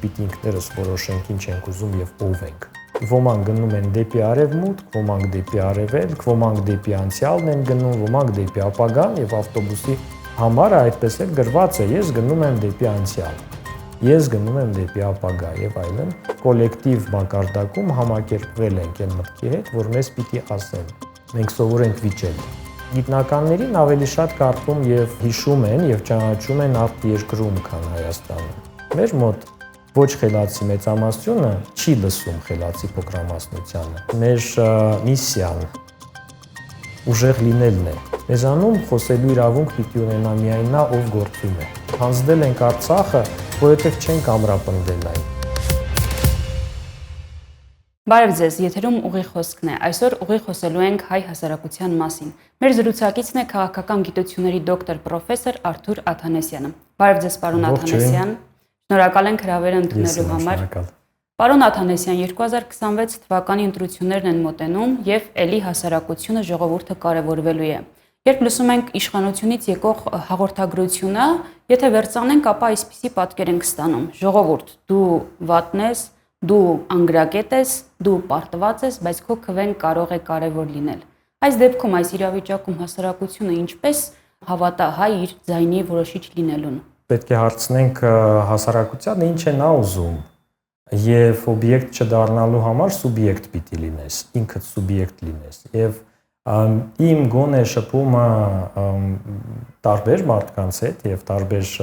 պիտի ինքներս որոշենք ինչ ենք ուզում եւ ով ենք։ Ոմանք գնում են դեպի արևմուտք, ոմանք դեպի արևելք, ոմանք դեպի անցյալն են գնում, ոմանք դեպի ապագան եւ ավտոբուսի համարը այդպես էլ գրված է. ես գնում եմ դեպի անցյալ, ես գնում եմ դեպի ապագա եւ այլն։ Կոլեկտիվ մակարդակում համակերպվել ենք այն մտքի հետ, որ մեզ պիտի ասեն։ Մենք սովորենք վիճել։ Գիտնականներին ավելի շատ կարդում եւ հիշում են եւ ճանաչում են արտերկրում, քան Հայաստանում։ Մեր մոտ ոչ խելացի մեծամասնությունը չի լսում խելացի փոքրամասնությանը։ Մեր միսիան ուժեղ լինելն է։ Մեզանում խոսելու իրավունք պիտի ունենա միայն նա, ով գործում է։ Հանձնել ենք Արցախը, որովհետև չենք ամրապնդել այն։ Բարև ձեզ, եթերում ուղիղ խոսքն է։ Այսօր ուղիղ խոսելու ենք հայ հասարակության մասին։ Մեր զրուցակիցն է քաղաքական գիտությունների դոկտոր պրոֆեսոր Արթուր Աթանեսյանը։ Բարև ձեզ, պարոն Աթանեսյան։ Շնորհակալ ենք հրավերը ընդունելու համար։ Պարոն Աթանեսյան, 2026 թվականի ընտրություններն են մոտենում եւ էլի հասարակությունը ժողովուրդը կարևորվելու է։ Երբ լսում ենք իշխանությունից եկող հաղորդագրությունը, եթե վերցանենք, ապա այսպիսի պատկեր ենք ստանում. ժողովուրդ, դու վատն ես, դու անգրակետ ես, դու պարտված ես, բայց քո քվեն կարող է կարևոր լինել։ Այս դեպքում, այս իրավիճակում հասարակությունը ինչպես հավատա հայ իր ձայնի որոշիչ լինելուն։ Պետք է հարցնենք հասարակությանը ինչ է նա ուզում, եւ օբյեկտ չդառնալու համար սուբյեկտ պիտի լինես, ինքդ սուբյեկտ լինես։ Եվ իմ գոնե շփումը տարբեր մարդկանց հետ եւ տարբեր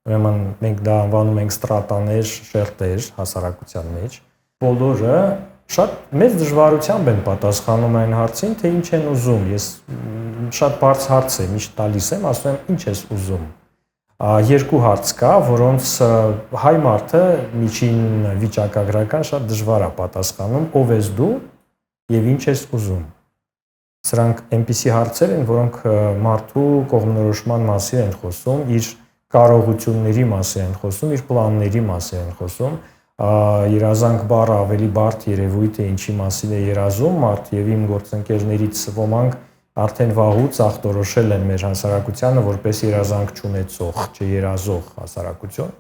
ուրեմն մենք դա անվանում ենք ստրատաներ, շերտեր հասարակության մեջ, բոլորը շատ մեծ դժվարությամբ են պատասխանում այն հարցին, թե ինչ են ուզում։ Ես շատ բարձ հարց եմ միշտ տալիս եմ, ասում եմ ինչ ես ուզում։ Երկու հարց կա, որոնց հայ մարդը միջին վիճակագրական շատ դժվար է պատասխանում, ով ես դու եւ ինչ ես ուզում։ Սրանք այնպիսի հարցեր են, որոնք մարդու կողմնորոշման մասին են խոսում, իր կարողությունների մասին են խոսում, իր պլանների մասին են խոսում։ Երազանք բառը ավելի բարդ երևույթ է, ինչի մասին է երազում մարդ, եւ իմ գործընկերներից ոմանք արդեն վաղուց ախտորոշել են մեր հասարակությանը որպես երազանք չունեցող, չերազող հասարակություն։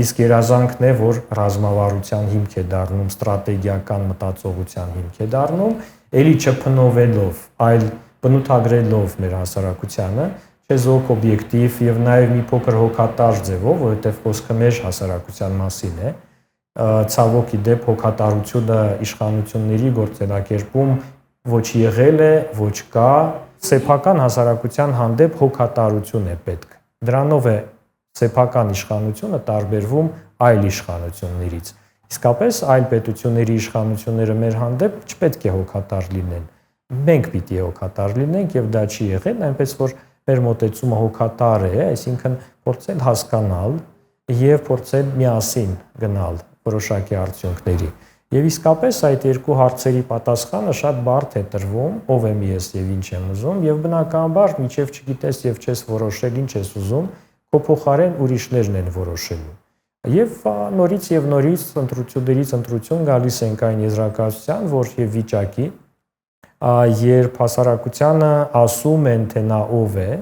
Իսկ երազանքն է, որ ռազմավարության հիմք է դառնում, ստրատեգիական մտածողության հիմք է դառնում, էլի չփնովելով, այլ բնութագրելով մեր հասարակությանը, չեզոք օբյեկտիվ եւ նաեւ մի փոքր հոգատար ձևով, որովհետեւ խոսքը մեր հասարակության մասին է։ Ցավոք ի դեպ հոգատարությունը իշխանությունների գործելակերպում ոչ եղել է, ոչ կա, սեփական հասարակության հանդեպ հոգատարություն է պետք։ Դրանով է սեփական իշխանությունը տարբերվում այլ իշխանություններից։ Իսկապես այլ պետությունների իշխանությունները մեր հանդեպ չպետք է հոգատար լինեն։ Մենք պիտի հոգատար լինենք եւ դա չի եղել, այնպես որ մեր մոտեցումը հոգատար է, այսինքն փորձել հասկանալ եւ փորձել միասին գնալ որոշակի արդյունքների։ Եվ իսկապես այդ երկու հարցերի պատասխանը շատ բարդ է տրվում, ով եմ ես եւ ինչ եմ ուզում, եւ բնականաբար մինչեւ չգիտես եւ չես որոշել ինչ ես ուզում, քո փոխարեն ուրիշներն են որոշելու։ Եվ նորից ընտրություններից ընտրություն գալիս ենք այն եզրակացության, որ եւ վիճակի, երբ հասարակությանը ասում են, թե նա ով է,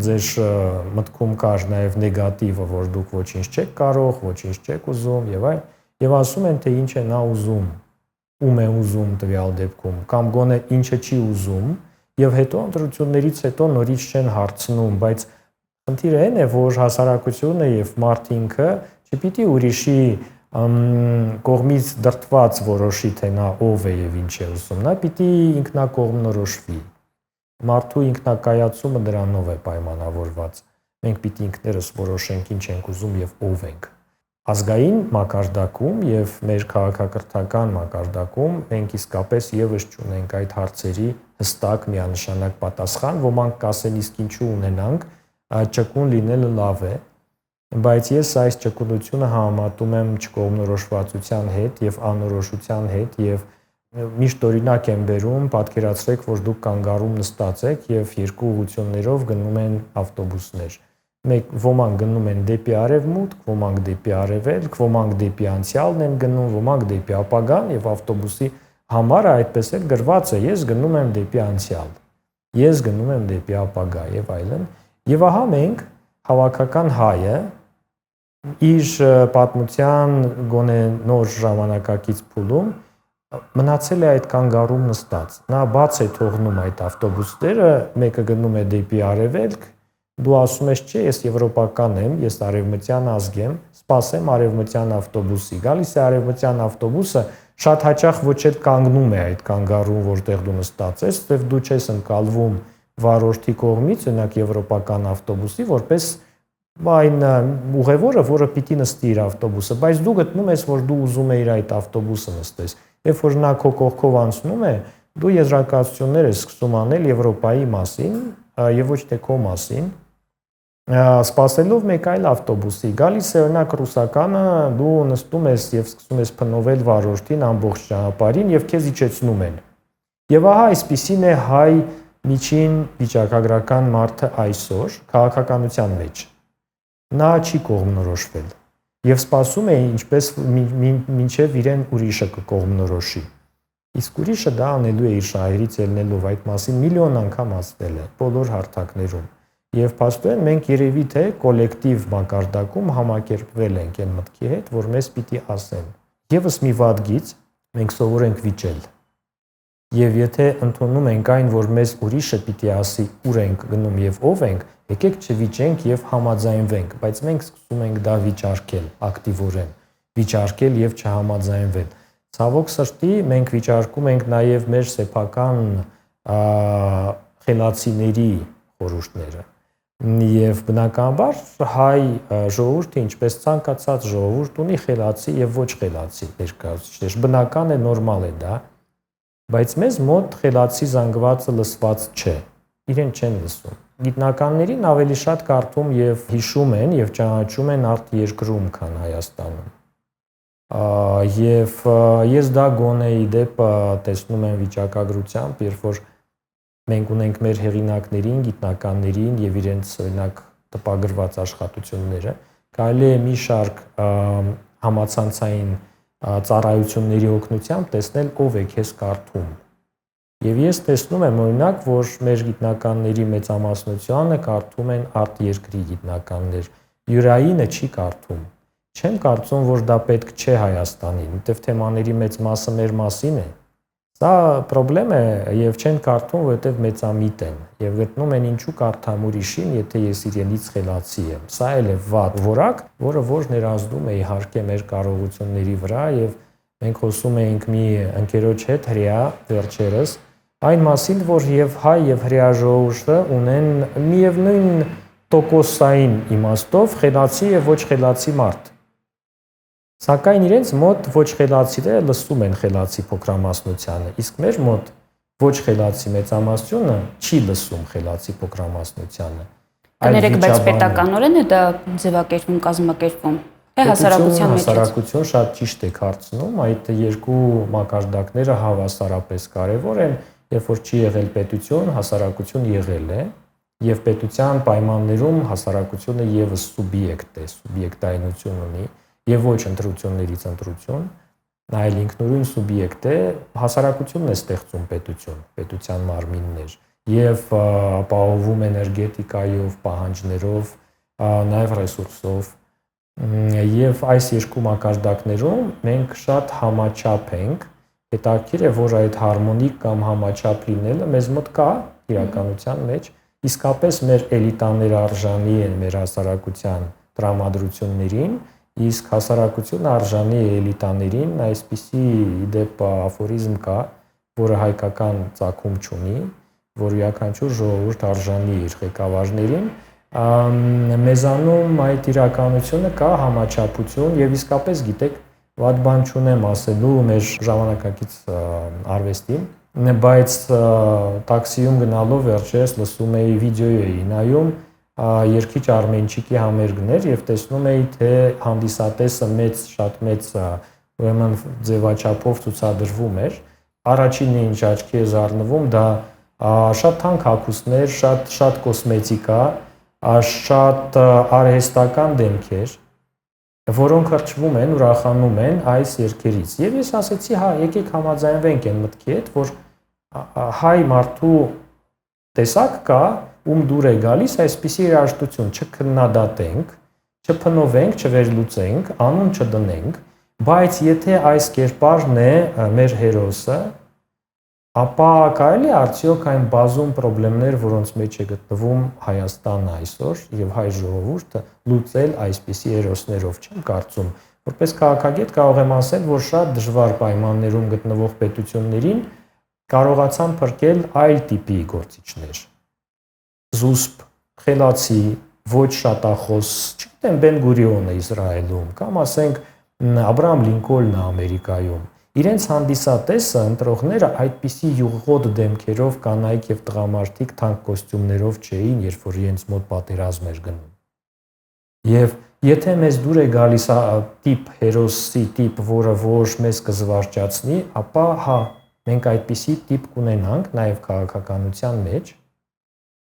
ձեր մտքում կար նաեւ նեգատիվը, որ դուք ոչինչ չեք կարող, ոչինչ չեք ուզում եւ այլն, եւ ասում են, թե ինչ է նա ուզում, ում է ուզում տվյալ դեպքում, կամ գոնե ինչը չի ուզում, եւ հետո ընտրություններից հետո նորից չեն հարցնում, բայց խնդիրը այն է, որ հասարակությունը եւ մարդ ինքը չպիտի ուրիշի կողմից դրդված որոշի, թե նա ով է եւ ինչ է ուզում, նա պիտի ինքնակողմնորոշվի։ Մարդու ինքնակայացումը դրանով է պայմանավորված։ Մենք պիտի ինքներս որոշենք ինչ ենք ուզում եւ ով ենք։ Ազգային մակարդակում եւ մեր քաղաքակրթական մակարդակում մենք իսկապես եւս չունենք այդ հարցերի հստակ միանշանակ պատասխան, ոմանք կասեն իսկ ինչու ունենանք, ճկուն լինելը լավ է, բայց ես այս ճկունությունը համեմատում եմ չկողմնորոշվածության հետ եւ անորոշության հետ եւ միշտ օրինակ եմ բերում, պատկերացրեք, որ դուք կանգառում նստած եք եւ երկու ուղություններով գնում են ավտոբուսներ։ Ոմանք գնում են դեպի արևմուտք, ոմանք դեպի արևելք, ոմանք դեպի անցյալն են գնում, ոմանք դեպի ապագան եւ ավտոբուսի համարը այդպես էլ գրված է. ես գնում եմ դեպի անցյալ, ես գնում եմ դեպի ապագա եւ այլն։ Եվ ահա մենք հավաքական հայը իր պատմության գոնե նոր ժամանակակից փուլում մնացել է այդ կանգառում նստած։ Նա բաց է թողնում այդ ավտոբուսները, մեկը գնում է դեպի արևելք, դու ասում ես, չէ, ես եվրոպական եմ, ես արևմտյան ազգ եմ, սպասեմ արևմտյան ավտոբուսի։ Գալիս է արևմտյան ավտոբուսը, շատ հաճախ ոչ էլ կանգնում է այդ կանգառում, որտեղ դու նստած ես, որտեղ դու չես ընկալվում վարորդի կողմից, օրինակ եվրոպական ավտոբուսի, որպես այն ուղևորը, որը պիտի նստի իր ավտոբուսը, բայց դու գտնում ես, որ դու ուզում ես իր այդ ավտոբուսը նստես։ Երբ որ նա քո կողքով անցնում է, դու եզրակացություններ ես սկսում անել Եվրոպայի մասին եւ ոչ թե քո մասին, սպասելով մեկ այլ ավտոբուսի։ Գալիս է օրինակ ռուսականը, դու նստում ես եւ սկսում ես փնովել վարորդին ամբողջ ճանապարհին եւ քեզ իջեցնում են։ Եվ ահա այսպիսին է հայ միջին վիճակագրական մարդը այսօր քաղաքականության մեջ։ Նա չի կողմնորոշվել եւ սպասում է ինչպես մինչեւ իրեն ուրիշը կողմնորոշի։ Իսկ ուրիշը դա անելու է իր շահերից ելնելով, այդ մասին միլիոն անգամ ասվել է բոլոր հարթակներում։ Եվ փաստորեն մենք երևի թե կոլեկտիվ մակարդակում համակերպվել ենք այն մտքի հետ, որ մեզ պիտի ասեն։ Եվս մի վատ գիծ մենք սովորենք վիճել։ Եվ եթե ընդունում ենք այն, որ մեզ ուրիշը պիտի ասի ուր ենք գնում եւ ով ենք, եկեք չվիճենք եւ համաձայնվենք, բայց մենք սկսում ենք դա վիճարկել ակտիվորեն, վիճարկել եւ չհամաձայնվել։ Ցավոք սրտի մենք վիճարկում ենք նաեւ մեր սեփական խելացիների խորհուրդները։ Եվ բնականաբար հայ ժողովուրդը ինչպես ցանկացած ժողովուրդ ունի խելացի եւ ոչ խելացի ներկայացուցիչներ։ Բնական է, նորմալ է դա, բայց մեզ մոտ խելացի զանգվածը լսված չէ։ Իրեն չեն լսում։ Գիտնականներին ավելի շատ կարդում եւ հիշում են եւ ճանաչում են արտերկրում, քան Հայաստանում։ Եվ ես դա գոնե ի դեպ տեսնում եմ վիճակագրությամբ, երբ որ մենք ունենք մեր հեղինակներին, գիտնականներին եւ իրենց օրինակ տպագրված աշխատությունները, կարելի է մի շարք համացանցային ծառայությունների օգնությամբ տեսնել ով է քեզ կարդում։ Եվ ես տեսնում եմ օրինակ, որ մեր գիտնականների մեծամասնությունը կարդում են արտերկրի գիտնականներ, յուրայինը չի կարդում։ Չեմ կարծում, որ դա պետք չէ Հայաստանին, որտեղ թեմաների մեծ մասը մեր մասին է։ Սա խնդրեմ է եւ չեն կարդում, որովհետեւ մեծամիտ են եւ գտնում են ինչու կարդամ ուրիշին, եթե ես իրենից խելացի եմ։ Սա էլ է վատ որակ, որը որ ներազդում է իհարկե մեր կարողությունների վրա եւ մենք խոսում էինք մի ընկերոջ հետ հրեա վերջերս այն մասին, որ եւ հայ եւ հրեա ժողովուրդը ունեն միևնույն տոկոսային իմաստով խելացի եւ ոչ խելացի մարդ։ Սակայն իրենց մոտ ոչ խելացիները լսում են խելացի փոքրամասնությանը, իսկ մեր մոտ ոչ խելացի մեծամասնությունը չի լսում խելացի փոքրամասնությանը։ Կներեք, բայց պետականորեն է դա ձևակերպվում, կազմակերպվում։ Թե հասարակության մեջ։ Հասարակություն շատ ճիշտ է հարցնում, այդ երկու մակարդակները հավասարապես կարևոր են, երբ որ չի եղել պետություն, հասարակություն եղել է, եւ պետության պայմաններում հասարակությունը եւս սուբյեկտ է, սուբյեկտայնություն ունի։ Եվ ոչ ընտրություններից ընտրություն, այլ ինքնուրույն սուբյեկտ է, հասարակությունն է ստեղծում պետության մարմիններ եւ ապահովում էներգետիկայով, պահանջներով, նաեւ ռեսուրսով։ Եվ այս երկու մակարդակներում մենք շատ համաչափ ենք, հետաքրքիր է, որ այդ հարմոնիկ կամ համաչափ լինելը մեզ մոտ կա իրականության մեջ, իսկապես մեր էլիտաները արժանի են մեր հասարակության տրամադրություններին, իսկ հասարակությունը արժանի է էլիտաներին, այսպիսի իդեպ աֆորիզմ կա, որը հայկական ծագում չունի, որ յուրաքանչյուր ժողովուրդ արժանի է իր ղեկավարներին, մեզանում այդ իրականությունը կա համաչափություն եւ իսկապես գիտեք, վատ բան չունեմ ասելու մեր ժամանակակից արվեստին, բայց տաքսիում գնալով վերջերս լսում էի վիդեո էի նայում երկիչ արմենչիկի համերգներ եւ տեսնում էի թե հանդիսատեսը շատ մեծ ուրեմն ձևաչափով ցուցադրվում էր առաջինը ինչ աչքի է զարնվում դա շատ թանկ հագուստներ, շատ կոսմետիկա, շատ արհեստական դեմքեր, որոնք հրճվում են, ուրախանում են այս երգերից։ Եվ ես ասեցի, հա, եկեք համաձայնվենք այն մտքի հետ, որ հայ մարդու տեսակ կա, ում դուր է գալիս այսպիսի երաժշտություն, չքննադատենք, չփնովենք, չվերլուծենք, անուն չդնենք, բայց եթե այս կերպարն է մեր հերոսը, ապա կարելի է արդյոք այն բազում խնդիրներ, որոնց մեջ է գտնվում Հայաստանը այսօր եւ հայ ժողովուրդը, լուծել այսպիսի հերոսներով, չեմ կարծում։ Որպես քաղաքագետ կարող եմ ասել, որ շատ դժվար պայմաններում գտնվող պետություններին կարողացան փրկել այլ տիպի գործիչներ։ Զուսպ, խելացի, ոչ շատախոս, չգիտեմ, Բեն-Գուրիոնը Իսրայելում, կամ ասենք Աբրահամ Լինկոլնը Ամերիկայում։ Իրենց հանդիսատեսը ընտրողները այդպիսի յուղղոտ դեմքերով կանայք եւ տղամարդիկ թանկ կոստյումներով չէին, երբ որ իրենց մոտ պատերազմ էր գնում։ Եվ եթե մեզ դուր է գալիս տիպ հերոսի տիպ, որը որ մեզ կզվարճացնի, ապա հա, մենք այդպիսի տիպ կունենանք նաեւ քաղաքականության մեջ։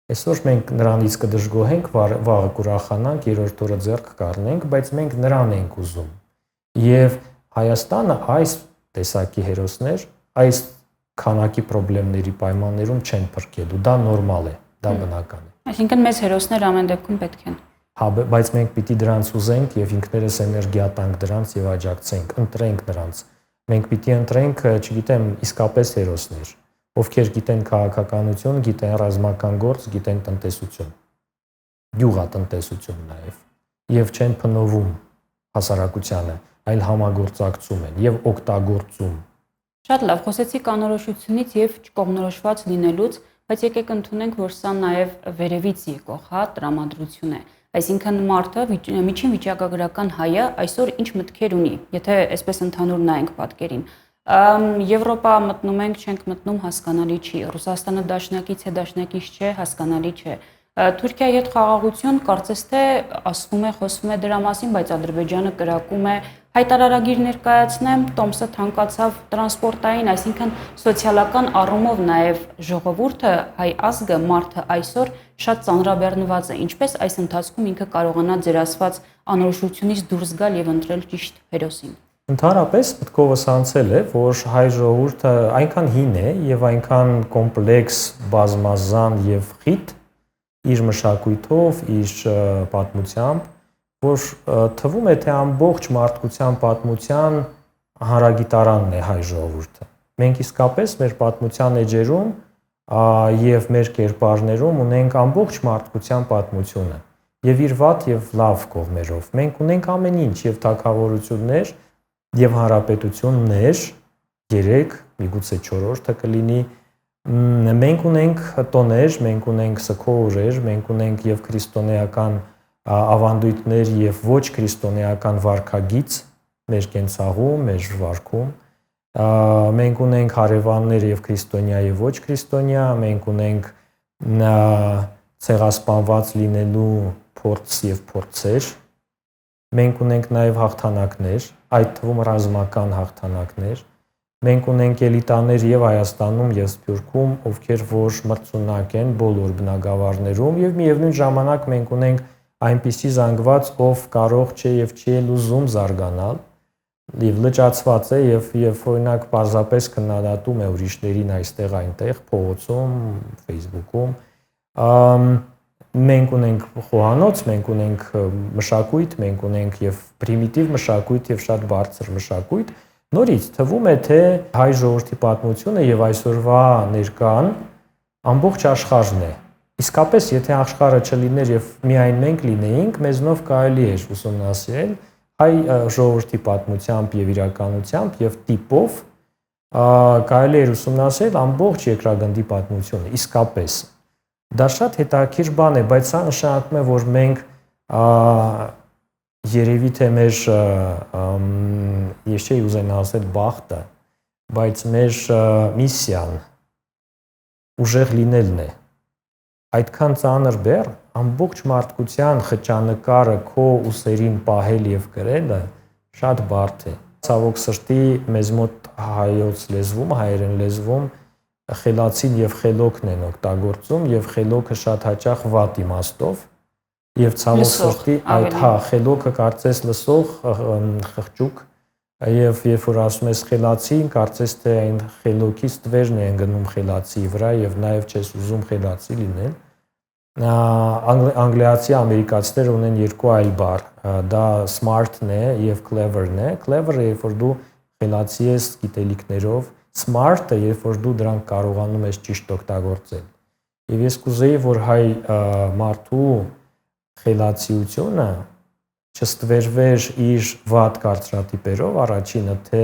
Այսօր մենք նրանից կդժգոհենք, վաղը կուրախանանք, երրորդ օրը ձեռք կառնենք, բայց մենք նրան ենք ուզում։ Եվ Հայաստանը այս տեսակի հերոսներ այս քանակի խնդիրների պայմաններում չեն փրկելու, դա նորմալ է, դա բնական է։ Այսինքն մեզ հերոսներ ամեն դեպքում պետք են։ Հա, բայց մենք պիտի դրանց ուզենք եւ ինքներս էներգիա տանք դրանց եւ աջակցենք, ընտրենք դրանց։ Մենք պիտի ընտրենք, չգիտեմ, իսկապես հերոսներ, ովքեր գիտեն քաղաքականություն, գիտեն ռազմական գործ, գիտեն տնտեսություն, գյուղատնտեսություն նաեւ, եւ չեն փնովում հասարակությանը, այլ համագործակցում են եւ օգտագործում։ Շատ լավ, խոսեցիք անորոշությունից եւ չկողմնորոշված լինելուց, բայց եկեք ընդունենք, որ սա նաեւ վերևից եկող, հա, տրամադրություն է։ Այսինքն մարդը, միջին վիճակագրական հայը այսօր ինչ մտքեր ունի, եթե այսպես ընդհանուր նայենք պատկերին։ Եվրոպա մտնում ենք, չենք մտնում, հասկանալի չի։ Ռուսաստանը դաշնակից է, դաշնակից չէ, հասկանալի չէ։ Թուրքիայի հետ խաղաղություն կարծես թե ասվում է, խոսվում է դրա մասին, բայց Ադրբեջանը կրակում է։ Հայտարարագիր ներկայացնեմ, տոմսը թանկացավ տրանսպորտային, այսինքն սոցիալական առումով նաև ժողովուրդը, հայ ազգը, մարդը այսօր շատ ծանրաբեռնված է, ինչպես այս ընթացքում ինքը կարողանա ձեր ասված անորոշությունից դուրս գալ եւ ընտրել ճիշտ հերոսին։ Ընդհանրապես մտքովս անցել է, որ հայ ժողովուրդը այնքան հին է եւ այնքան կոմպլեքս, բազմազան եւ խիտ իր մշակույթով, իր պատմությամբ, որ թվում է, թե ամբողջ մարդկության պատմության հանրագիտարանն է հայ ժողովուրդը։ Մենք իսկապես մեր պատմության էջերում եւ մեր կերպարներում ունենք ամբողջ մարդկության պատմությունը եւ իր վատ եւ լավ կողմերով։ Մենք ունենք ամեն ինչ եւ թագավորություններ եւ հանրապետություններ, 3, միգուցե 4-ը կլինի։ Մենք ունենք տոներ, մենք ունենք սքորեր, մենք ունենք եւ քրիստոնեական ավանդույթներ եւ ոչ քրիստոնեական վարքագիծ մեր կենցաղում, մեր վարքում։ Մենք ունենք հարևաններ եւ քրիստոնյա եւ ոչ քրիստոնյա, մենք ունենք ցեղասպանված լինելու փորձ եւ փորձեր։ Մենք ունենք նաեւ հաղթանակներ, այդ թվում ռազմական հաղթանակներ։ Մենք ունենք էլիտաներ եւ Հայաստանում եւ Սփյուռքում, ովքեր որ մրցունակ են բոլոր բնակավարներում եւ միևնույն ժամանակ մենք ունենք այնպիսի զանգված, ով կարող չէ եւ չի ուզում զարգանալ եւ լճացված է եւ օրինակ պարզապես քննադատում է ուրիշներին այստեղ այնտեղ փողոցում, Facebook-ում։ Մենք ունենք խոհանոց, մենք ունենք մշակույթ, մենք ունենք եւ պրիմիտիվ մշակույթ եւ շատ բարձր մշակույթ։ Նորից թվում է, թե հայ ժողովրդի պատմությունը եւ այսօրվա ներկան ամբողջ աշխարհն է։ Իսկապես, եթե աշխարհը չլիներ եւ միայն մենք լինեինք, մեզնով կարելի էր ուսումնասիրել հայ ժողովրդի պատմությամբ եւ իրականությամբ եւ տիպով կարելի էր ուսումնասիրել ամբողջ երկրագնդի պատմությունը, իսկապես։ Դա շատ հետաքրքիր բան է, բայց սա նշանակում է, որ մենք երևի թե մեր ես չէի ուզենա ասել բախտը, բայց մեր միսիան ուժեղ լինելն է։ Այդքան ծանր բեռ ամբողջ մարդկության խճանկարը քո ուսերին պահել եւ գրելը շատ բարդ է։ Ցավոք սրտի մեզ մոտ հայոց լեզվում, հայերեն լեզվում խելացին եւ խելոքն են օգտագործում եւ խելոքը շատ հաճախ վատ իմաստով եւ ցավոք սրտի այդ խելոքը կարծես լսող խղճուկ եւ երբ որ ասում ես խելացին, կարծես թե այն խելոքից տվերն են գնում խելացի վրա եւ նաեւ չես ուզում խելացի լինել։ Անգլիացի ամերիկացիներ ունեն երկու այլ բառ, դա smart-ն է եւ clever-ն է։ Clever-ը երբ որ դու խելացի ես գիտելիքներով, smart-ը երբ որ դու դրանք կարողանում ես ճիշտ օգտագործել։ Եվ ես կուզեի, որ հայ մարդու խելացիությունը չստվերվեր իր վատ կարծրատիպերով, առաջինը թե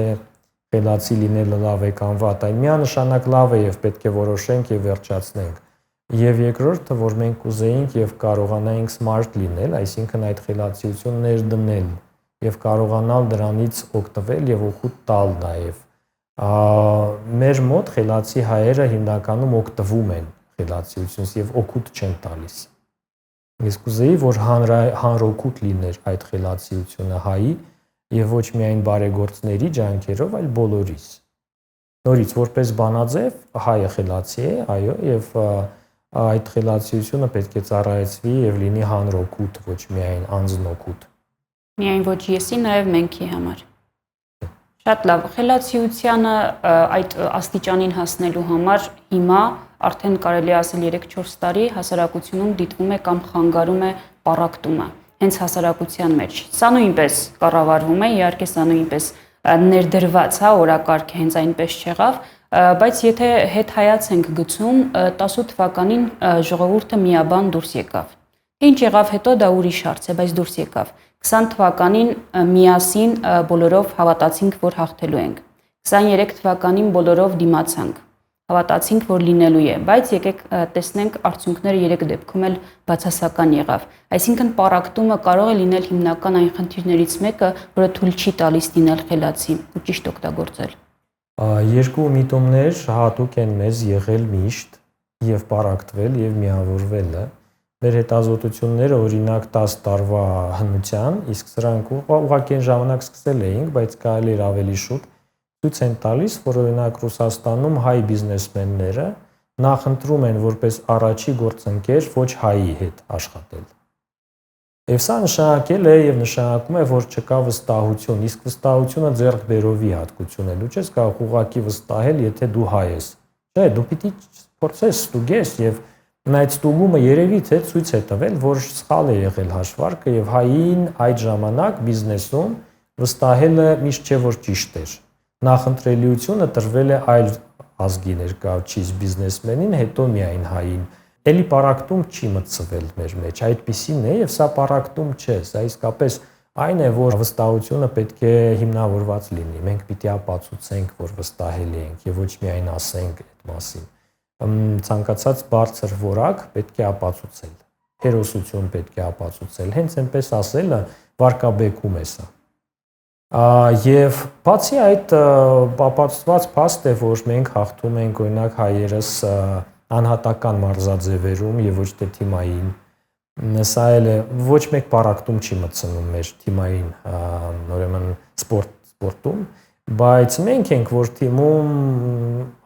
խելացի լինելը լավ է կամ վատ, այն միանշանակ լավ է եւ պետք է որոշենք եւ վերջացնենք։ Եվ երկրորդը, որ մենք կուզեինք եւ կարողանայինք smart լինել, այսինքն այդ խելացիությունը ներդնել եւ կարողանալ դրանից օգտվել եւ օգուտ տալ նաեւ։ Մեր մոտ խելացի հայերը հիմնականում օգտվում են խելացիությունից եւ օգուտ չեն տալիս։ Ես կուզեի, որ հանրօգուտ լիներ այդ խելացիությունը հայի եւ ոչ միայն բարեգործների ջանքերով, այլ բոլորիս։ Նորից որպես բանաձև հայը խելացի է, այո, եւ այդ խելացիությունը պետք է ծառայեցվի եւ լինի հանրօգուտ, ոչ միայն անձնօգուտ։ Միայն ոչ եսի, նաեւ մենքի համար։ Շատ լավ, խելացիությանը այդ աստիճանին հասնելու համար հիմա արդեն կարելի է ասել 3-4 տարի հասարակությունում դիտվում է կամ խանգարում է պառակտումը հենց հասարակության մեջ։ Սա նույնպես կառավարվում է, իհարկե սա նույնպես ներդրված, օրակարգ է, հենց այնպես չեղավ, բայց եթե հետ հայաց ենք գցում 18 թվականին ժողովուրդը միաբան դուրս եկավ։ Ինչ եղավ հետո դա ուրիշ հարց է, բայց դուրս եկավ։ 20 թվականին միասին բոլորով հավատացինք, որ հաղթելու ենք։ 23 թվականին բոլորով դիմացանք, հավատացինք, որ լինելու է, բայց եկեք տեսնենք արդյունքները 3 դեպքում էլ բացասական եղավ։ Այսինքն պառակտումը կարող է լինել հիմնական այն խնդիրներից մեկը, որը թույլ չի տալիս լինել խելացի ու ճիշտ օգտագործել։ Երկու միտումներ հատուկ են մեզ եղել միշտ եւ պառակտվել եւ միավորվելը։ Մեր հետազոտությունները օրինակ 10 տարվա հնության, իսկ սրանք ուղղակի ժամանակ սկսել էինք, բայց կարելի էր ավելի շուտ ցույց են տալիս, որ օրինակ Ռուսաստանում հայ բիզնեսմենները նախընտրում են որպես առաջի գործընկեր ոչ հայի հետ աշխատել։ Եվ սա նշանակել է եւ նշանակում է, որ չկա վստահություն, իսկ վստահությունը ձեռքբերովի հատկություն է։ Դու չես կարող ուղղակի վստահել, եթե դու հայ ես։ Չէ, դու պիտի փորձես ստուգես եւ այդ ստուգումը երևի թե ցույց է տվել, որ սխալ է եղել հաշվարկը եւ հային այդ ժամանակ բիզնեսում վստահելը միշտ չէ որ ճիշտ էր։ Նախընտրելիությունը տրվել է այլ ազգի ներկայացուցիչ բիզնեսմենին, հետո միայն հային։ Էլի պառակտում չի մտցվել մեր մեջ, այդպիսին է եւ սա պառակտում չէ, սա իսկապես այն է, որ վստահությունը պետք է հիմնավորված լինի։ Մենք պիտի ապացուցենք, որ վստահելի ենք եւ ոչ միայն ասենք այդ մասին։ Ցանկացած բարձր որակ պետք է ապացուցել, հերոսություն պետք է ապացուցել, հենց այնպես ասելը վարկաբեկում է սա։ Եվ բացի այդ ապացուցված փաստ է, որ մենք հաղթում ենք օրինակ հայերս անհատական մարզաձևերում եւ ոչ թե թիմային, սա էլ է ոչ մեկ պառակտում չի մտցնում մեր թիմային, ուրեմն սպորտում, բայց մենք ենք, որ թիմում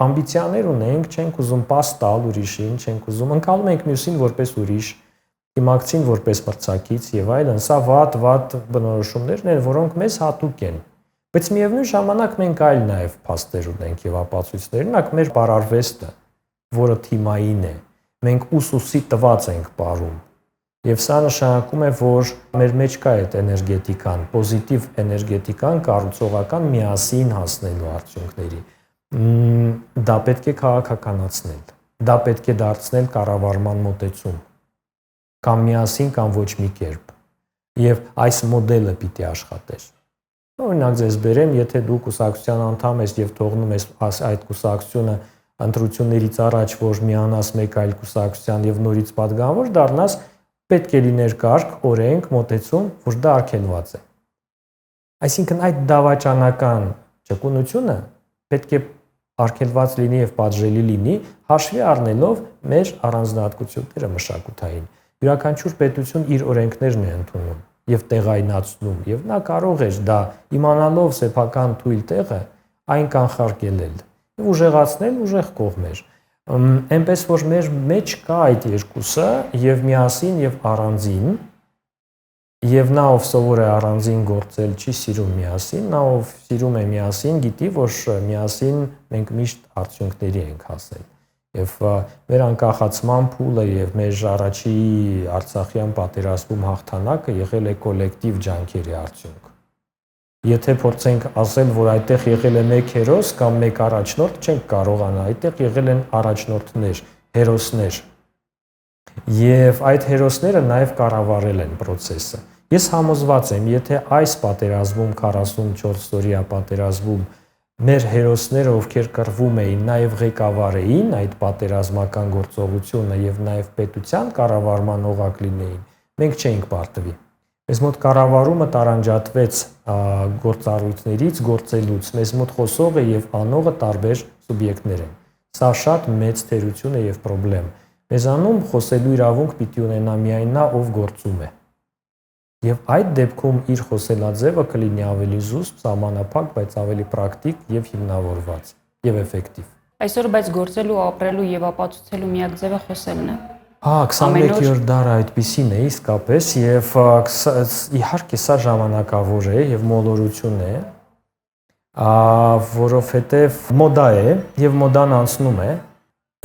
ամբիցիաներ ունենք, չենք ուզում պաս տալ ուրիշին, չենք ուզում ընկալում ենք մյուսին որպես ուրիշ, թիմակցին որպես մրցակից եւ այլն, սա վատ բնորոշումներն են, որոնք մեզ հատուկ են։ Բայց միևնույն ժամանակ մենք այլ նաեւ փաստեր ունենք եւ ապացույցներ, օրինակ մեր բարարվեստը, որը թիմային է, մենք ուսուսի տված ենք ապարում։ Եվ սա նշանակում է, որ մեր մեջ կա այդ էներգետիկան, պոզիտիվ էներգետիկան, կառուցողական միասին հասնելու արդյունքների։ Դա պետք է քաղաքականացնել, դա պետք է դարձնել կառավարման մոտեցում, կամ միասին, կամ ոչ մի կերպ։ Եվ այս մոդելը պիտի աշխատեր։ Օրինակ ձեզ բերեմ, եթե դու կուսակցության անդամ ես եւ թողնում ես այդ կուսակցությունը ընտրություններից առաջ, որ միանաս մեկ այլ կուսակցության եւ նորից պատգամավոր դառնաս, պետք է լիներ կարգ, օրենք, մոտեցում, որ դա արգելված է։ Այսինքն այդ դավաճանական ճկունությունը պետք է արգելված լինի եւ պատժելի լինի, հաշվի առնելով մեր առանձնահատկությունները մշակութային։ Յուրաքանչյուր պետություն իր օրենքներն է ընդունում եւ տեղայնացնում, եւ նա կարող է դա իմանալով սեփական թույլ տեղը այն կանխարգելել եւ ուժեղացնել ուժեղ կողմեր։ Այնպես որ մեր մեջ կա այդ երկուսը եւ միասին եւ առանձին, եւ նա ով սովոր է առանձին գործել, չի սիրում միասին, նա ով սիրում է միասին, գիտի, որ միասին մենք միշտ արդյունքների ենք հասել։ Եվ մեր անկախացման փուլը եւ մեր առաջի Արցախյան պատերազմում հաղթանակը եղել է կոլեկտիվ ջանքերի արդյունք։ Եթե փորձենք ասել, որ այդտեղ եղել է մեկ հերոս կամ մեկ առաջնորդ, չենք կարողանա, այդտեղ եղել են առաջնորդներ, հերոսներ։ Եվ այդ հերոսները նաև կառավարել են process-ը։ Ես համոզված եմ, եթե այս պատերազմում 44 օրյա պատերազմում մեր հերոսները, ովքեր կռվում էին, նաև ղեկավարեին այդ պատերազմական գործողությունը եւ նաև պետության կառավարման օղակ լինեին, մենք չէինք պարտվի։ Մեզ մոտ կառավարումը տարանջատվեց գործառույթներից, գործելուց, մեզ մոտ խոսողը եւ անողը տարբեր սուբյեկտներ են։ Սա շատ մեծ թերություն է եւ խնդրեմ։ Մեզանում խոսելու իրավունք պիտի ունենա միայն նա, ով գործում է։ Եվ այդ դեպքում իր խոսելաձևը կլինի ավելի զուսպ, սահմանափակ, բայց ավելի պրակտիկ եւ հիմնավորված եւ էֆեկտիվ։ Այսօր բայց գործելու, ապրելու եւ ապացուցելու միակ ձևը խոսելն է։ Հա, 21-րդ դարը այդպիսին է իսկապես եւ իհարկե սա ժամանակավոր է եւ մոլորություն է, որովհետեւ մոդա է եւ մոդան անցնում է։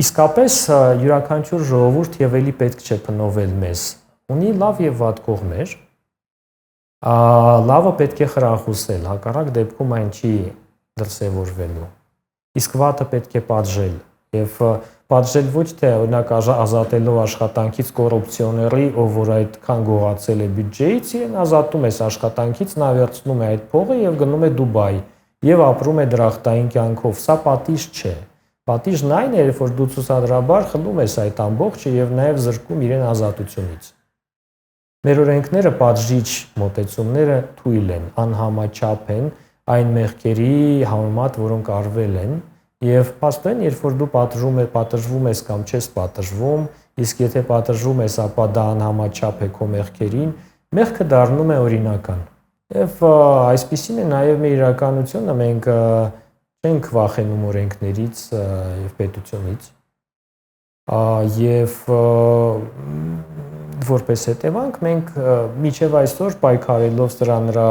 Իսկապես յուրաքանչյուր ժողովուրդ եւ էլի պետք չէ փնովել մեզ։ Ունի լավ եւ վատ կողմեր։ Լավը պետք է խրախուսել, հակառակ դեպքում այն չի դրսևորվելու։ Իսկ վատը պետք է պատժել եւ պատժել ոչ թե օրինակ ազատելով աշխատանքից կոռուպցիոների, ով որ այդքան գողացել է բյուջեից, իրեն ազատում ես աշխատանքից, նա վերցնում է այդ փողը եւ գնում է Դուբայ եւ ապրում է դրախտային կյանքով։ Սա պատիժ չէ։ Պատիժն այն է, որ դու ցուցադրաբար խլում ես այդ ամբողջը եւ նաեւ զրկում իրեն ազատությունից։ Մեր օրենքները պատժիչ մոտեցումները թույլ են, անհամաչափ են այն մեղքերի համեմատ, որոնք արվել են, եւ փաստորեն, երբ որ դու պատժվում ես կամ չես պատժվում, իսկ եթե պատժվում ես, ապա դա անհամաչափ է քո մեղքերին, մեղքը դառնում է օրինական։ Եվ այսպիսին է նաեւ մեր իրականությունը, մենք չենք վախենում օրենքներից եւ պետությունից։ Եվ որպես հետևանք մենք միջև այսօր պայքարելով սրա նրա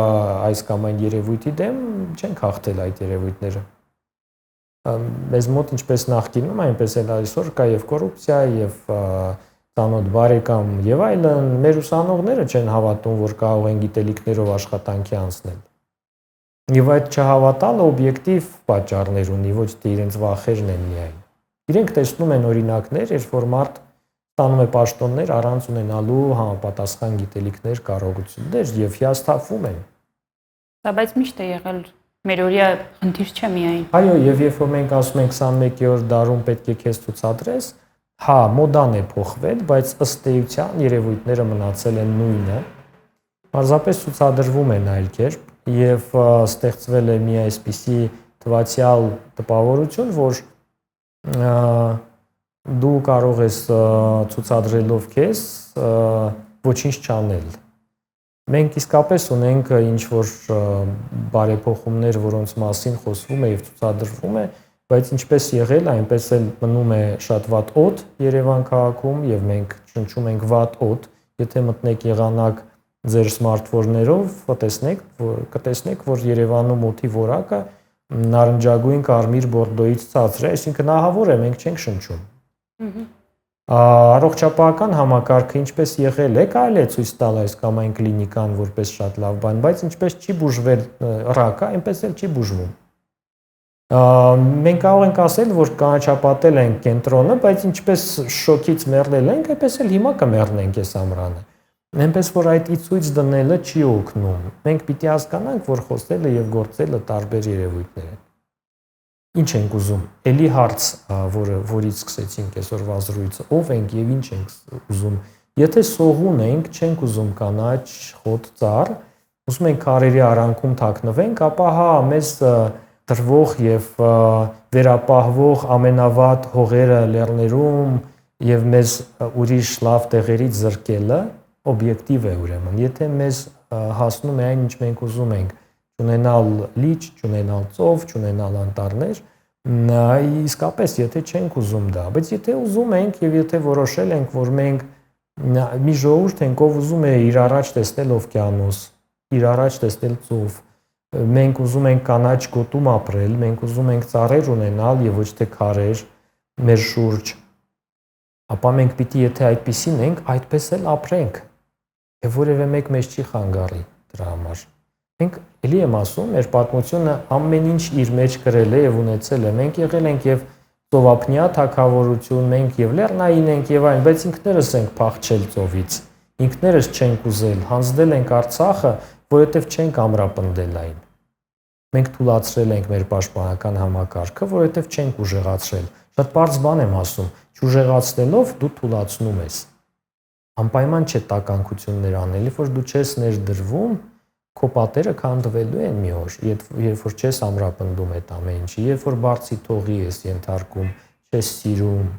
այս կամ այն երևույթի դեմ չենք հաղթել այդ երևույթները։ Մեզ մոտ ինչպես նախկինում, այնպես էլ այսօր կա եւ կոռուպցիա, եւ ծանոթ բարեկամ եւ այլն, մեր ուսանողները չեն հավատում, որ կարող են գիտելիքներով աշխատանքի անցնել։ Եվ այդ չհավատալը օբյեկտիվ պատճառներ ունի, ոչ թե իրենց վախերն են միայն։ Իրենք տեսնում են օրինակներ, երբ որ մարդ ստանում է պաշտոններ առանց ունենալու համապատասխան գիտելիքներ, կարողություններ եւ հիասթափվում են։ Դա բայց միշտ է եղել մերօրյա խնդիր չէ միայն։ Այո, եւ երբ որ մենք ասում ենք 21-րդ դարում պետք է քեզ ցուցադրես, հա, մոդան է փոխվել, բայց ըստ էության երևույթները մնացել են նույնը։ Պարզապես ցուցադրվում են այլ կերպ եւ ստեղծվել է մի այսպիսի թվացial տպավորություն, որ դու կարող ես ցուցադրելով քեզ ոչինչ չանել։ Մենք իսկապես ունենք ինչ-որ բարեփոխումներ, որոնց մասին խոսվում է եւ ցուցադրվում է, բայց ինչպես եղել, այնպես էլ մնում է շատ վատ օդ Երևան քաղաքում եւ մենք ճնշում ենք վատ օդ։ Եթե մտնեք եղանակ ձեր սմարթֆոններով, կտեսնեք, որ Երևանում օդի որակը նարնջագույն, կարմիր, բորդոյից ցածր է, այսինքն ահավոր է, մենք չենք շնչում։ Առողջապահական համակարգը ինչպես եղել է, կարելի է ցույց տալ այս կամ այն կլինիկան որպես շատ լավ բան, բայց ինչպես չի բուժվել ռակը, այնպես էլ չի բուժվում։ Մենք կարող ենք ասել, որ կանաչապատել ենք կենտրոնը, բայց ինչպես շոկից մեռնել ենք, այնպես էլ հիմա կմեռնենք այս ամռանը։ Այնպես որ այդ ցույց դնելը չի օգնում։ Մենք պիտի հասկանանք, որ խոսելը եւ գործելը տարբեր երևույթներ են։ Ինչ ենք ուզում։ Էլի հարց, որից սկսեցինք այսօրվա զրույցը, ով ենք եւ ինչ ենք ուզում։ Եթե սողուն ենք, չենք ուզում կանաչ, խոտ, ծառ, ուզում ենք քարերի արանքում թաքնվենք, ապա հա, մեզ դրվող եւ վերապահվող ամենավատ հողերը լեռներում եւ մեզ ուրիշ լավ տեղերից զրկելը օբյեկտիվ է ուրեմն։ Եթե մեզ հասնում է այն, ինչ մենք ուզում ենք, չունենալ լիճ, չունենալ ծով, չունենալ անտառներ, իսկապես եթե չենք ուզում դա, բայց եթե ուզում ենք եւ եթե որոշել ենք, որ մենք մի ժողովուրդ ենք, ով ուզում է իր առաջ տեսնել օվկիանոս, իր առաջ տեսնել ծով, մենք ուզում ենք կանաչ գոտում ապրել, մենք ուզում ենք ծառեր ունենալ եւ ոչ թե քարեր, մեր շուրջ, ապա մենք պիտի եթե այդպեսին ենք, այդպես էլ ապրենք։ Եվ որևէ մեկ մեզ չի խանգարի դրա համար։ Մենք էլի եմ ասում, մեր պատմությունը ամեն ինչ իր մեջ կրել է եւ ունեցել է։ Մենք եղել ենք եւ ծովափնյա թագավորություն, մենք եւ լեռնային ենք եւ այն, բայց ինքներս ենք փախչել ծովից։ Ինքներս չենք ուզել, հանձնել ենք Արցախը, որովհետեւ չենք ամրապնդել այն։ Մենք թույլատրել ենք մեր պաշտպանական համակարգը, որովհետեւ չենք ուժեղացրել։ Շատ բարձ բան եմ ասում, չուժեղացնելով դու թույլատրում ես։ Անպայման չէ տականքություններ անելի, որ դու չես ներդրվում, քո պատերը քանդվելու են մի օր, երբ որ չես ամրապնդում այդ ամեն ինչը, երբ որ բարձի թողի ես ենթարկում, չես սիրում։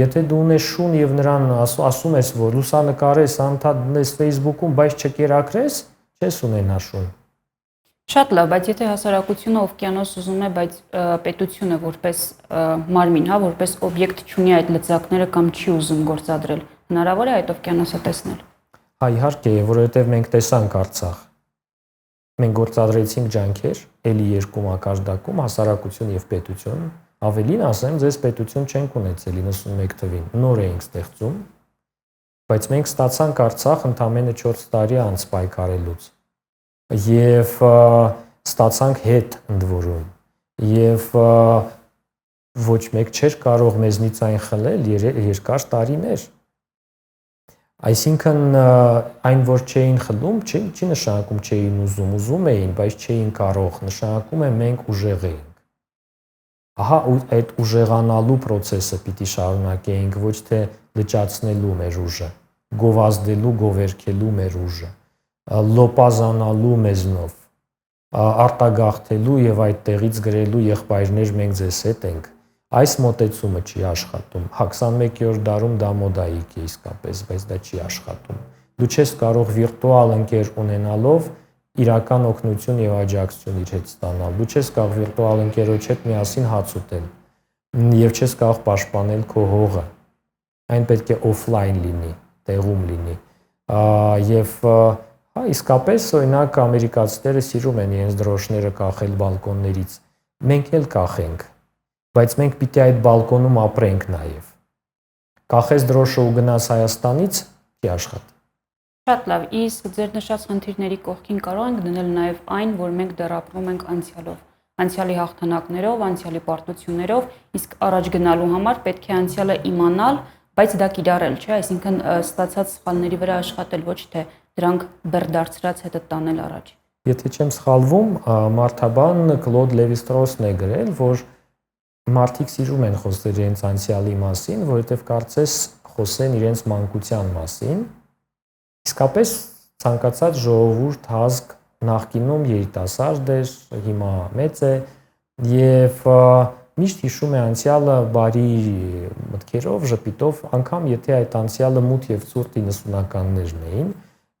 Եթե դու ունես շուն եւ նրան ասում ես, որ լուսանկարես, անդադ դնես Facebook-ում, բայց չկերակրես, չես ունենա շուն։ Շատ լավ, բայց եթե հասարակությունը օվկիանոս ուզում է, բայց պետությունը որպես մարմին, հա, որպես օբյեկտ չունի այդ լծակները կամ չի ուզում գործադրել, հնարավոր է այդ օվկիանոսը տեսնել։ Հա, իհարկե, որովհետև մենք տեսանք Արցախ։ Մենք գործադրեցինք ջանքեր, ելի երկու մակարդակում հասարակություն եւ պետություն, ավելին ասեմ, ձեզ պետություն չենք ունեցել 91 թվին, նոր էինք ստեղծում, բայց մենք ստացանք Արցախ ընդամենը 4 տարի անց պայքարելուց։ Եվ ստացանք հետ ընդ որում եւ ոչ մեկ չէր կարող մեզնից այն խլել երկար տարիներ։ Այսինքն այն որ չէին խլում, չի նշանակում չէին ուզում էին, բայց չէին կարող, նշանակում է մենք ուժեղ էինք։ Ահա այդ ուժեղանալու process-ը պիտի շարունակեինք, ոչ թե լճացնելու մեր ուժը, գովազդելու, գովերքելու մեր ուժը, լոպազանալու մեզնով, արտագաղթելու եւ այդ տեղից գրելու եղբայրներ մենք ձեզ հետ ենք։ Այս մոտեցումը չի աշխատում։ 21-րդ դարում դա մոդայիկ է իսկապես, բայց դա չի աշխատում։ Դու չես կարող վիրտուալ ընկեր ունենալով իրական օգնություն եւ աջակցություն իր հետ ստանալ։ Դու չես կարող վիրտուալ ընկերոջ հետ միասին հաց ուտել եւ չես կարող պաշտպանել քո հողը։ Այն պետք է օֆլայն լինի, տեղում լինի։ Եվ հա իսկապես օրինակ ամերիկացիները սիրում են իրենց դրոշները կախել բալկոններից։ Մենք էլ կախենք, բայց մենք պիտի այդ բալկոնում ապրենք նաեւ։ Կախես դրոշը ու գնաս Հայաստանից, չի աշխատի։ Շատ լավ, իսկ ձեր նշած խնդիրների կողքին կարող ենք դնել նաեւ այն, որ մենք դեռ ապրում ենք անցյալով, անցյալի հաղթանակներով, անցյալի պարտություններով, իսկ առաջ գնալու համար պետք է անցյալը իմանալ, բայց դա կիրառել, չէ՞, այսինքն ստացած սխալների վրա աշխատել, ոչ թե դրանք բերդարձրած հետը տանել առաջ։ Եթե չեմ սխալվում, մարդաբան Կլոդ Լևի-Ստրոսն է գրել, որ մարդիկ սիրում են խոսել իրենց անցյալի մասին, որովհետև կարծես խոսեն իրենց մանկության մասին։ Իսկապես ցանկացած ժողովուրդ ազգ նախկինում երիտասարդ էր, հիմա մեծ է եւ միշտ հիշում է անցյալը բարի մտքերով, ժպիտով, անգամ եթե այդ անցյալը մութ եւ ցուրտ 90-ականներն էին,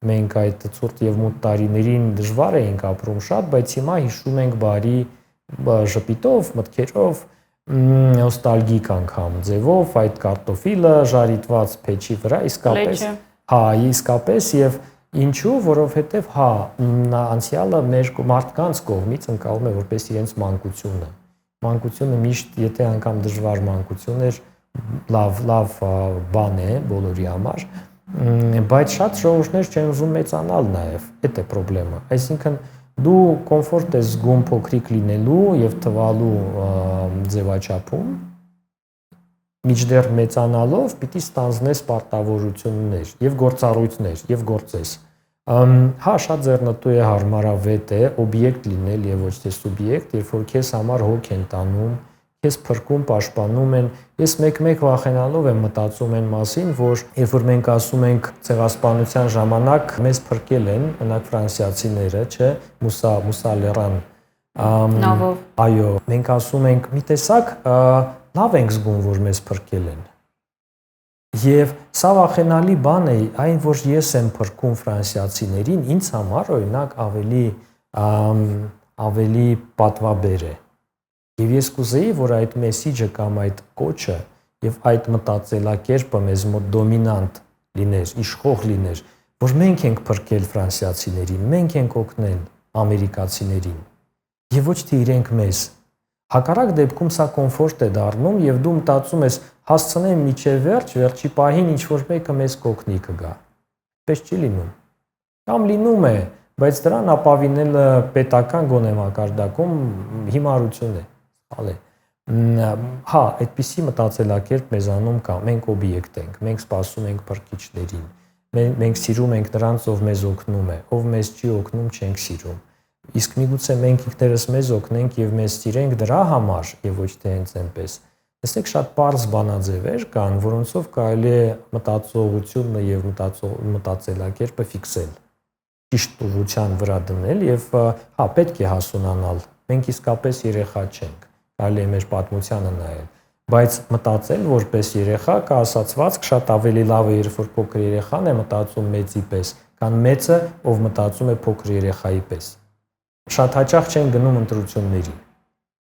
մենք այդ ցուրտ եւ մութ տարիներին դժվար էինք ապրում շատ, բայց հիմա հիշում ենք բարի ժպիտով, մտքերով, նոստալգիկ անգամ ձևով, այդ կարտոֆիլը ժարիտված փեչի վրա, իսկապես, հա, իսկապես եւ ինչու, որովհետեւ հա, անցյալը մեր մարդկանց կողմից ընկալում է որպես իրենց մանկությունը։ Մանկությունը միշտ, եթե անգամ դժվար մանկություն էր, լավ բան է բոլորի համար, բայց շատ ժողովուրդներ չեն ուզում մեծանալ նաև, այդ է խնդրեմը։ Այսինքն դու կոմֆորտ ես զգում փոքրիկ լինելու եւ թվալու ձևաչափում, միջդեռ մեծանալով պիտի ստանձնես պարտավորություններ եւ գործառույթներ եւ գործես։ Հա, շատ ձեռնտու է, հարմարավետ է օբյեկտ լինել եւ ոչ թե սուբյեկտ, երբ որ քեզ համար հոգ են տանում, քեզ փրկում, պաշտպանում են։ Ես մեկ-մեկ վախենալով եմ մտածում այն մասին, որ երբ որ մենք ասում ենք ցեղասպանության ժամանակ մեզ փրկել են, օրինակ ֆրանսիացիները, չէ, Մուսա Լերան։ Նավով։ Այո, մենք ասում ենք, մի տեսակ լավ ենք զգում, որ մեզ փրկել են։ Եվ սա վախենալի բան է, այն որ ես եմ փրկում ֆրանսիացիներին, ինձ համար օրինակ ավելի պատվաբեր է։ Եվ ես կուզեի, որ այդ մեսիջը կամ այդ կոչը եւ այդ մտածելակերպը մեզ մոտ դոմինանտ լիներ, իշխող լիներ, որ մենք ենք փրկել ֆրանսիացիներին, մենք ենք օգնել ամերիկացիներին։ Եվ ոչ թե իրենք մեզ։ Հակառակ դեպքում սա կոմֆորտ է դառնում եւ դու մտածում ես հասցնեմ միջև վերջի պահին ինչ որ մեկը մեզ կօգնի կգա։ Պես չի լինում։ Կամ լինում է, բայց դրան ապավինելը պետական գոնե մակարդակում հիմարություն է, սխալ է։ Հա, այդպիսի մտածելակերպ մեզանում կա, մենք օբյեկտ ենք, մենք սպասում ենք փրկիչներին, մենք սիրում ենք նրանց, ով մեզ օգնում է, ով մեզ չի օգնում, չենք սիրում։ Իսկ միգուցե մենք ինքներս մեզ օգնենք եւ մեզ սիրենք դրա համար եւ ոչ թե հենց այնպես։ Տեսեք, շատ པարզ բանաձևեր կան, որոնցով կարելի է մտածողությունը եւ մտածելակերպը ֆիքսել, ճիշտ ուղղության վրա դնել եւ հա, պետք է հասունանալ։ Մենք իսկապես երեխա չենք, կարելի է մեր պատմությանը նայել, բայց մտածել որպես երեխա կա ասացվածք շատ ավելի լավ է, երբ որ փոքր երեխան է մտածում մեծի պես, քան մեծը, ով մտածում է փոքր երեխայի պես։ Շատ հաճախ չեն գնում ընտրությունների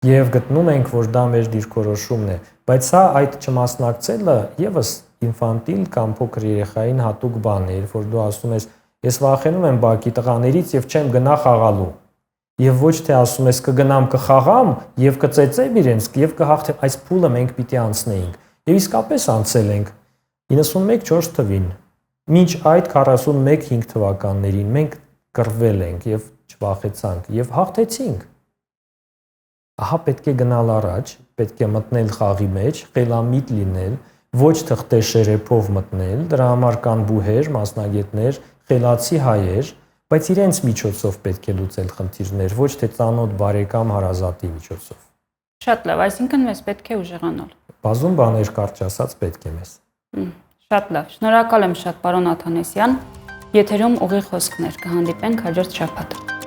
եւ գտնում ենք, որ դա մեր դիրքորոշումն է, բայց սա այդ չմասնակցելը եւս ինֆանտիլ կամ փոքր երեխային հատուկ բան է, երբ որ դու ասում ես ես վախենում եմ բակի տղաներից եւ չեմ գնա խաղալու։ Եվ ոչ թե ասում ես կգնամ կխաղամ եւ կծեծեմ իրենց եւ կհաղթեմ, այս փուլը մենք պիտի անցնեինք։ Եվ իսկապես անցել ենք 91-4 թվին։ Մինչ այդ 41-5 թվականներին մենք կռվել ենք եւ չվախեցանք եւ հաղթեցինք։ Ահա պետք է գնալ առաջ, պետք է մտնել խաղի մեջ, խելամիտ լինել, ոչ թղթե շերեփով մտնել, դրա համար կան բուհեր, մասնագետներ, խելացի հայեր, բայց իրենց միջոցով պետք է լուծել խնդիրներ, ոչ թե ծանոթ բարեկամ հարազատի միջոցով։ Շատ լավ, այսինքն մեզ պետք է ուժեղանալ։ Բազում բաներ կարճ ասած պետք է մեզ։ Շատ լավ, շնորհակալ եմ շատ, պարոն Աթանեսյան։ Եթերում ուղիղ խոսքներ, կհանդիպենք հաջորդ շաբաթ։